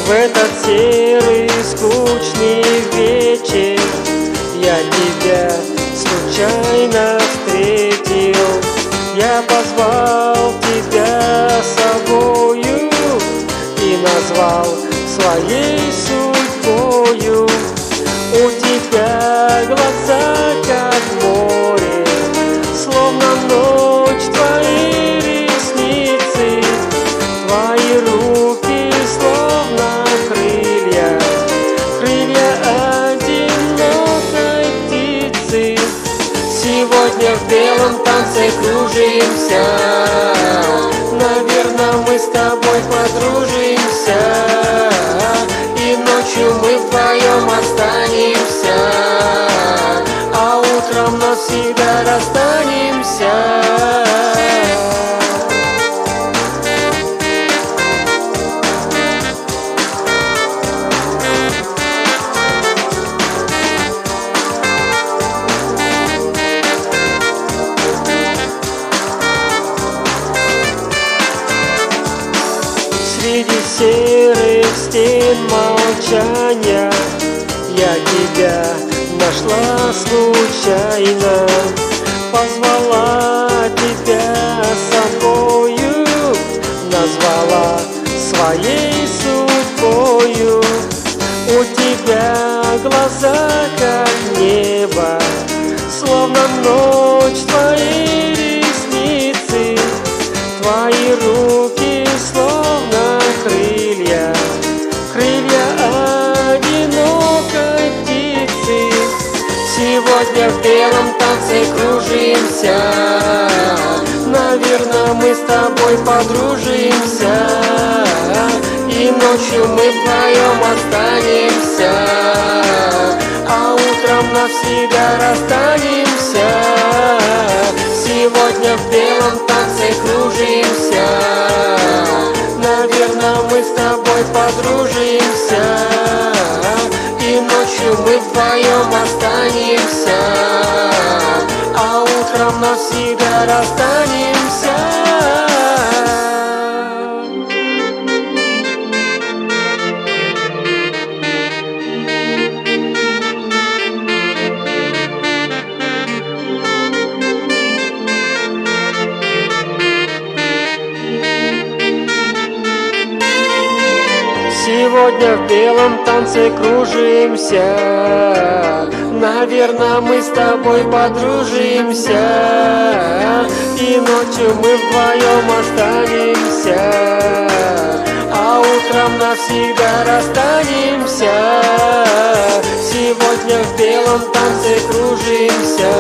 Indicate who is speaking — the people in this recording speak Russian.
Speaker 1: В этот серый скучный вечер я тебя случайно встретил. Я позвал тебя собою и назвал своей судьбою. У тебя глаза как море, словно ночь твои ресницы, твои руки словно крылья, крылья одинокой птицы. Сегодня в белом танце кружимся, наверное, мы с тобой подружимся, и ночью мы вдвоем останемся, а утром навсегда расстанемся. Среди серых стен молчания я тебя нашла случайно, позвала тебя собою, назвала своей судьбою. У тебя глаза как небо, словно ночь твои ресницы, твои руки словно крылья, крылья одинокой птицы. Сегодня в белом танце кружимся, наверное, мы с тобой подружимся, и ночью мы вдвоем останемся, а утром навсегда расстанемся. Сегодня в белом танце кружимся, наверное, мы с тобой подружимся, и ночью мы вдвоем останемся, а утром навсегда расстанемся. Сегодня в белом танце кружимся, наверное, мы с тобой подружимся, и ночью мы вдвоем останемся, а утром навсегда расстанемся. Сегодня в белом танце кружимся,